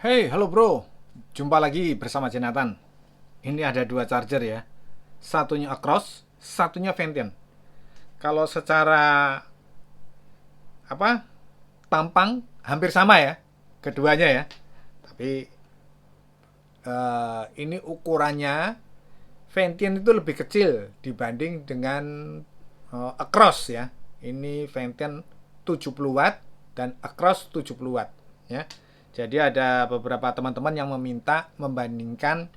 Hey, halo bro. Jumpa lagi bersama Jonathan. Ini ada dua charger ya. Satunya Acros, satunya Ventian. Kalau secara apa? Tampang hampir sama ya keduanya ya. Tapi ini ukurannya Ventian itu lebih kecil dibanding dengan Acros ya. Ini Ventian 70 watt dan Acros 70 watt ya. Jadi ada beberapa teman-teman yang meminta membandingkan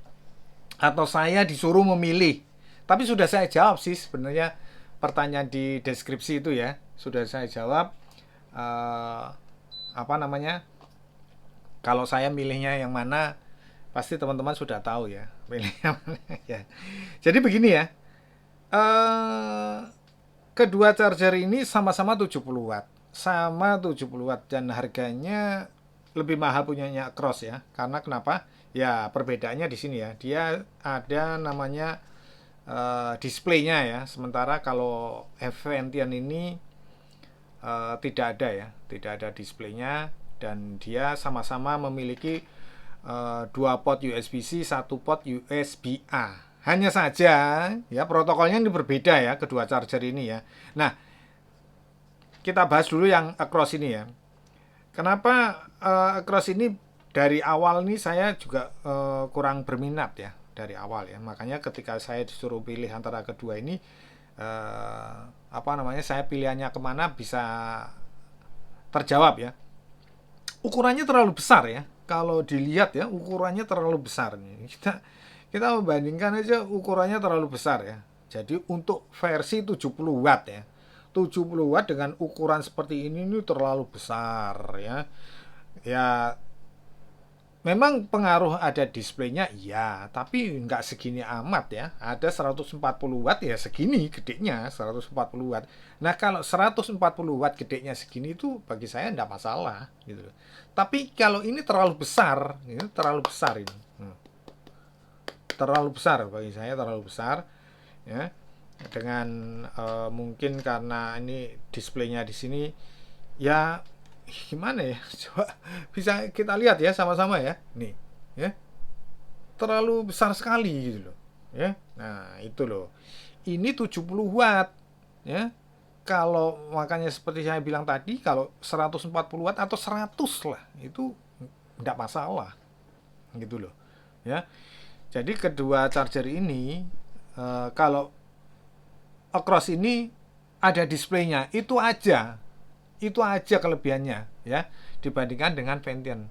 atau saya disuruh memilih. Tapi sudah saya jawab sih sebenarnya pertanyaan di deskripsi itu ya. Sudah saya jawab eh, apa namanya? Kalau saya milihnya yang mana pasti teman-teman sudah tahu ya. Pilihnya mana ya. Jadi begini ya. Eh kedua charger ini sama-sama 70 watt. Sama 70 watt dan harganya lebih mahal punyanya Cross ya. Karena kenapa? Ya perbedaannya di sini ya. Dia ada namanya displaynya ya. Sementara kalau Aventian ini tidak ada ya, tidak ada displaynya dan dia sama-sama memiliki dua port USB-C, satu port USB-A. Hanya saja ya protokolnya ini berbeda ya kedua charger ini ya. Nah, kita bahas dulu yang Across ini ya. Kenapa Across ini dari awal nih saya juga kurang berminat ya dari awal ya. Makanya ketika saya disuruh pilih antara kedua ini apa namanya saya pilihannya kemana bisa terjawab ya. Ukurannya terlalu besar ya. Kalau dilihat ya ukurannya terlalu besar nih. Kita membandingkan aja ukurannya terlalu besar ya. Jadi untuk versi 70 watt ya. 70 watt dengan ukuran seperti ini terlalu besar ya. Ya memang pengaruh ada displaynya iya, tapi nggak segini amat ya. Ada 140 watt ya segini gedenya 140 watt. Nah kalau 140 watt gedenya segini itu bagi saya nggak masalah gitu. Tapi kalau ini terlalu besar, ini terlalu besar ini. Terlalu besar bagi saya terlalu besar ya. Dengan mungkin karena ini displaynya di sini ya gimana ya coba bisa kita lihat ya sama-sama ya nih ya terlalu besar sekali gitu loh ya. Nah itu loh ini 70 watt ya. Kalau makanya seperti saya bilang tadi kalau 140 watt atau 100 lah itu tidak masalah gitu loh ya. Jadi kedua charger ini kalau across ini ada displaynya itu aja kelebihannya ya dibandingkan dengan Ventian.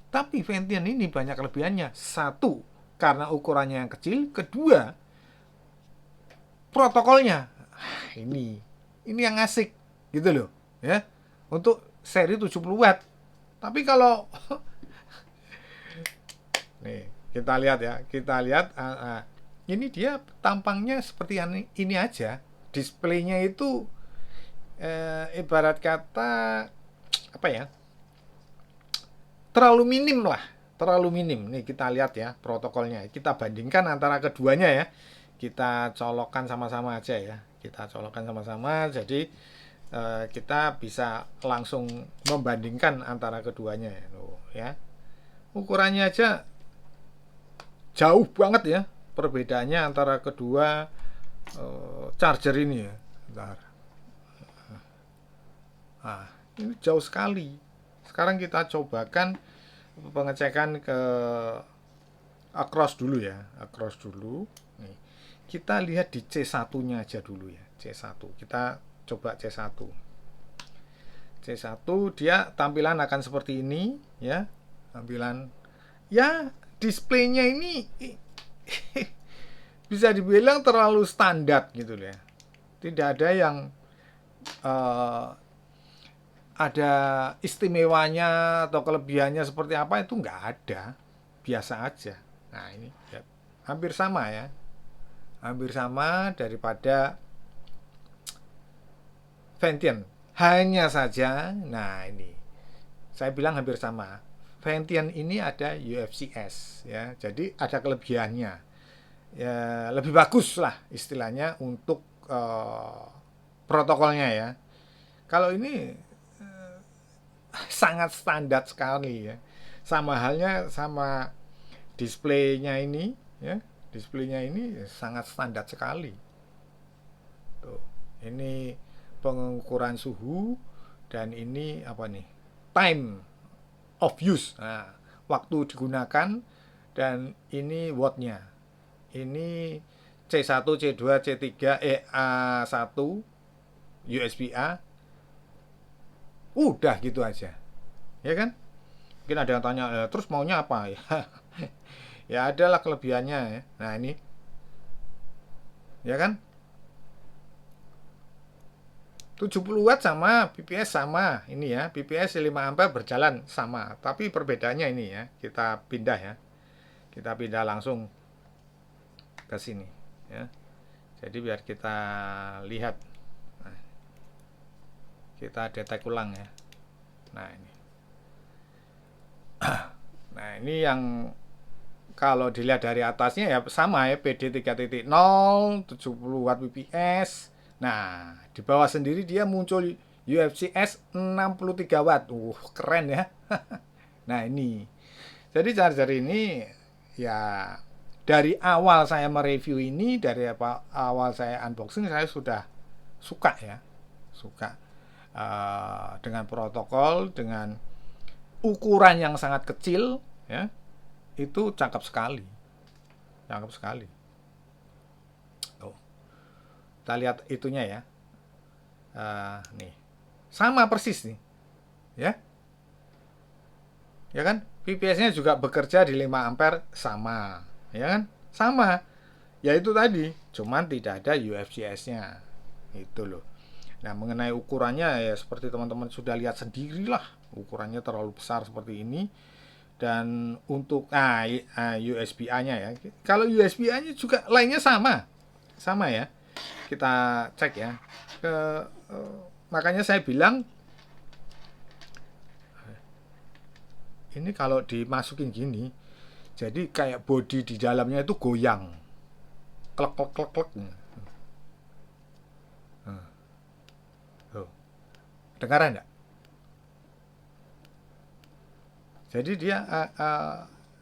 Tapi Ventian ini banyak kelebihannya. Satu, karena ukurannya yang kecil. Kedua, protokolnya. Ini yang asik gitu loh ya. Untuk seri 70 watt. Tapi kalau nih kita lihat ya, kita lihat ini dia tampangnya seperti ini aja. Displaynya itu ibarat kata apa ya? Terlalu minim lah, terlalu minim. Nih kita lihat ya protokolnya. Kita bandingkan antara keduanya ya. Kita colokkan sama-sama aja ya. Kita colokkan sama-sama. Jadi kita bisa langsung membandingkan antara keduanya ya. Ya. Ukurannya aja jauh banget ya perbedaannya antara kedua charger ini ya. Bentar. Nah, ini jauh sekali. Sekarang kita cobakan pengecekan ke across dulu ya, across dulu. Nih, kita lihat di C1-nya aja dulu ya, C1. Kita coba C1. C1 dia tampilan akan seperti ini ya. Tampilan ya displaynya ini bisa dibilang terlalu standar gitu ya. Tidak ada yang eh, ada istimewanya atau kelebihannya seperti apa itu nggak ada, biasa aja. Nah ini ya, hampir sama ya, hampir sama daripada Ventian. Hanya saja, nah ini saya bilang hampir sama. Ventian ini ada UFCS ya, jadi ada kelebihannya. Ya lebih bagus lah istilahnya untuk protokolnya ya. Kalau ini sangat standar sekali ya. Sama halnya sama displaynya ini, ya. Displaynya ini sangat standar sekali. Tuh. Ini pengukuran suhu dan ini apa nih? Time of use. Nah, waktu digunakan dan ini wattnya. Ini C1, C2, C3, A1, USB-A. Udah gitu aja. Ya kan? Mungkin ada yang tanya, terus maunya apa ya? Ya adalah kelebihannya ya. Nah, ini ya kan? 70 watt sama PPS sama ini ya, PPS 5 ampere berjalan sama, tapi perbedaannya ini ya, kita pindah ya, kita pindah langsung ke sini ya. Jadi biar kita lihat, nah, kita detek ulang ya. Nah ini, nah ini yang kalau dilihat dari atasnya ya sama ya, PD 3.0 70 watt PPS. Nah di bawah sendiri dia muncul UFCS 63 watt. Keren ya. Nah ini, jadi charger ini ya dari awal saya mereview ini, dari awal saya unboxing, saya sudah suka ya, suka dengan protokol, dengan ukuran yang sangat kecil ya, itu cakep sekali, cakep sekali. Oh, kita lihat itunya ya, nih sama persis nih ya, ya kan, PPS-nya juga bekerja di 5 ampere sama, ya kan, sama, ya itu tadi, cuman tidak ada UFCS-nya, itu loh. Nah mengenai ukurannya ya seperti teman-teman sudah lihat sendirilah, ukurannya terlalu besar seperti ini. Dan untuk USB-A-nya ya, kalau USB-A-nya juga lainnya sama, sama ya, kita cek ya, makanya saya bilang ini kalau dimasukin gini, jadi kayak body di dalamnya itu goyang, klek klek klek klek. Dengaran enggak? Jadi dia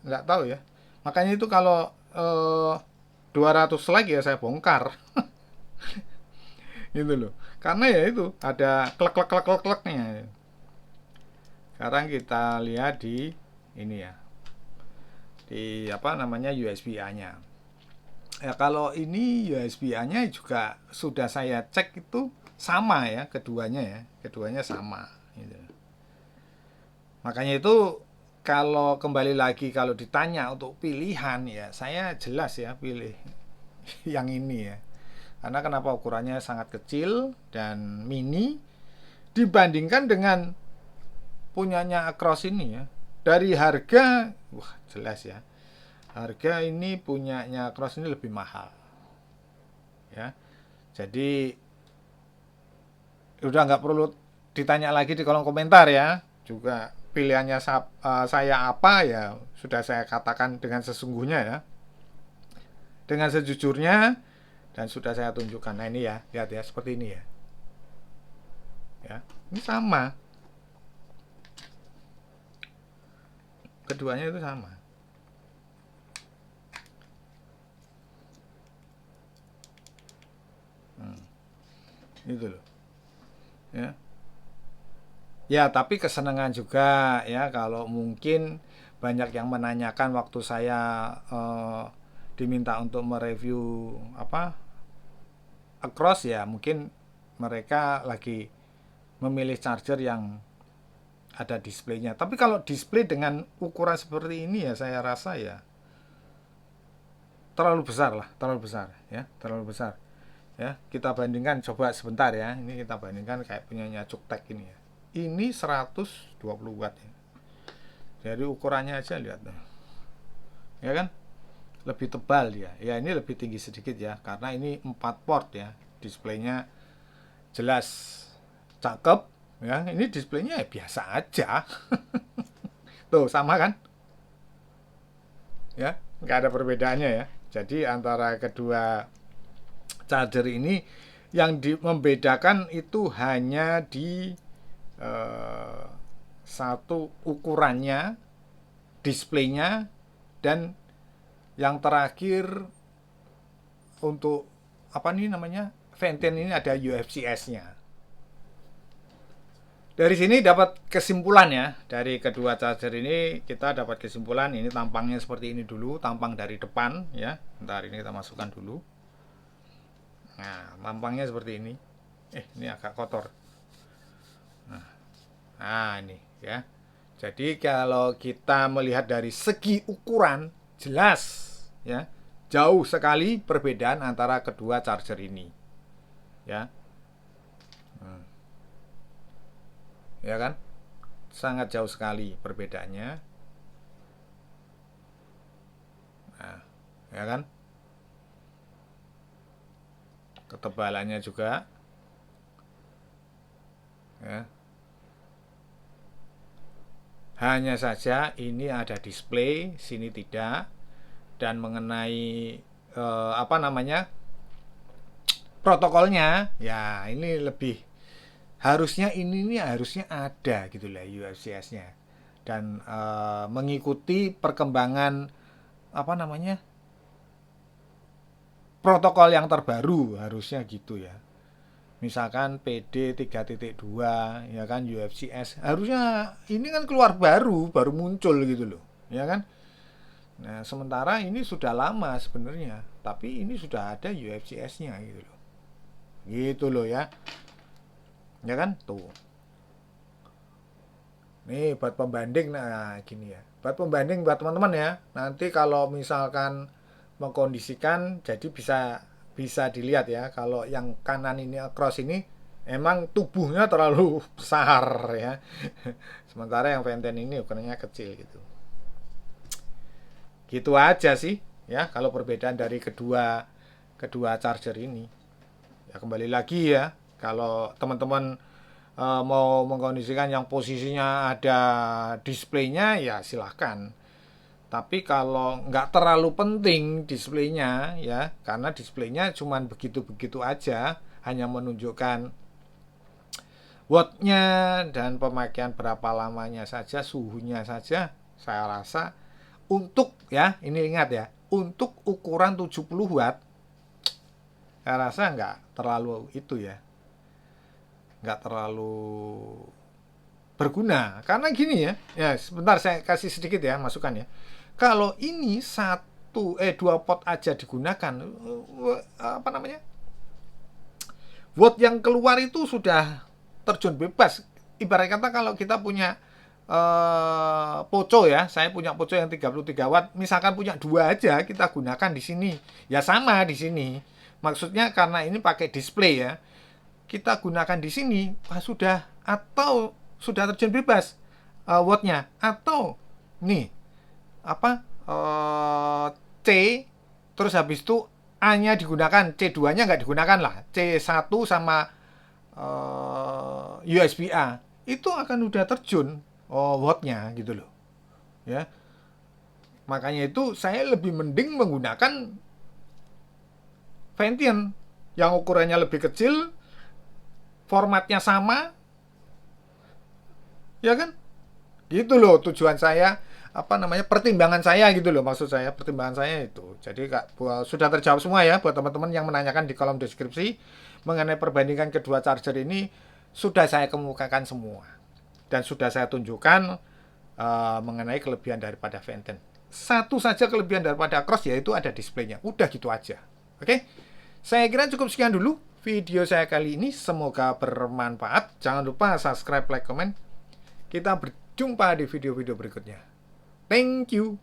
nggak tahu ya. Makanya itu kalau 200 like ya saya bongkar. Gitu loh. Karena ya itu ada klek klek klek klek kleknya. Sekarang kita lihat di ini ya. Di apa namanya USB-A-nya. Ya kalau ini USB-A-nya juga sudah saya cek itu sama ya, keduanya ya. Keduanya sama gitu. Makanya itu kalau kembali lagi, kalau ditanya untuk pilihan ya saya jelas ya pilih yang ini ya. Karena kenapa, ukurannya sangat kecil dan mini dibandingkan dengan punyanya Acros ini ya. Dari harga, wah jelas ya. Harga ini punyanya Acros ini lebih mahal. Ya. Jadi udah nggak perlu ditanya lagi di kolom komentar ya. Juga pilihannya saya apa ya sudah saya katakan dengan sesungguhnya ya, dengan sejujurnya, dan sudah saya tunjukkan. Nah ini ya, lihat ya, seperti ini ya, ya ini sama, keduanya itu sama. Itu loh ya. Ya, tapi kesenangan juga ya kalau mungkin banyak yang menanyakan waktu saya diminta untuk mereview apa Acros ya, mungkin mereka lagi memilih charger yang ada displaynya. Tapi kalau display dengan ukuran seperti ini ya saya rasa ya terlalu besar lah, terlalu besar ya, terlalu besar. Ya, kita bandingkan coba sebentar ya. Ini kita bandingkan kayak punyanya Cuktek ini ya. Ini 120 watt ya. Jadi ukurannya aja lihat tuh. Ya kan? Lebih tebal dia. Ya ini lebih tinggi sedikit ya karena ini 4 port ya. Displaynya jelas cakep ya. Ini displaynya ya biasa aja. Tuh sama kan? Ya, nggak ada perbedaannya ya. Jadi antara kedua charger ini yang membedakan itu hanya di satu ukurannya displaynya, dan yang terakhir untuk apa nih namanya, Venten ini ada UFCS-nya. Dari sini dapat kesimpulan ya, dari kedua charger ini kita dapat kesimpulan ini tampangnya seperti ini dulu, tampang dari depan ya. Bentar, ini kita masukkan dulu. Nah, tampangnya seperti ini. Ini agak kotor. Nah, ini ya. Jadi kalau kita melihat dari segi ukuran, jelas ya, jauh sekali perbedaan antara kedua charger ini. Ya. Ya kan, sangat jauh sekali perbedaannya. Nah, ya kan, ketebalannya juga ya. Hanya saja ini ada display, sini tidak. Dan mengenai apa namanya, protokolnya ya, ini lebih harusnya harusnya ada gitu lah UFCS-nya, dan mengikuti perkembangan apa namanya, protokol yang terbaru, harusnya gitu ya. Misalkan PD 3.2 ya kan, UFCS harusnya ini kan keluar baru muncul gitu loh ya kan. Nah, sementara ini sudah lama sebenarnya, tapi ini sudah ada UFCS-nya gitu loh ya. Ya kan, tuh. Nih buat pembanding, nah gini ya. Buat pembanding buat teman-teman ya. Nanti kalau misalkan mengkondisikan, jadi bisa dilihat ya. Kalau yang kanan ini cross ini emang tubuhnya terlalu besar ya. Sementara yang Venten ini ukurannya kecil gitu. Gitu aja sih ya kalau perbedaan dari kedua charger ini. Ya kembali lagi ya, kalau teman-teman mau mengkondisikan yang posisinya ada displaynya ya silahkan. Tapi kalau nggak terlalu penting displaynya ya, karena displaynya cuman begitu-begitu aja, hanya menunjukkan wattnya dan pemakaian berapa lamanya saja, suhunya saja, saya rasa untuk ya, ini ingat ya, untuk ukuran 70 watt saya rasa nggak terlalu itu ya, nggak terlalu berguna. Karena gini ya sebentar saya kasih sedikit ya masukan ya. Kalau ini dua pot aja digunakan, apa namanya, watt yang keluar itu sudah terjun bebas. Ibarat kata kalau kita punya poco ya, saya punya poco yang 33 watt, misalkan punya 2 aja kita gunakan di sini, ya sama di sini. Maksudnya karena ini pakai display ya, kita gunakan di sini sudah, atau sudah terjun bebas wattnya, atau nih apa C, terus habis itu A nya digunakan, C2 nya nggak digunakan lah, C1 sama USB A itu akan udah terjun wattnya gitu loh ya. Makanya itu saya lebih mending menggunakan Venten yang ukurannya lebih kecil, formatnya sama ya kan, gitu loh tujuan saya, apa namanya, pertimbangan saya gitu loh, maksud saya pertimbangan saya itu. Jadi sudah terjawab semua ya buat teman-teman yang menanyakan di kolom deskripsi mengenai perbandingan kedua charger ini, sudah saya kemukakan semua dan sudah saya tunjukkan mengenai kelebihan daripada Venten. Satu saja kelebihan daripada Cross, yaitu ada displaynya. Udah gitu aja. Oke, saya kira cukup sekian dulu video saya kali ini. Semoga bermanfaat. Jangan lupa subscribe, like, comment. Kita berjumpa di video-video berikutnya. Thank you.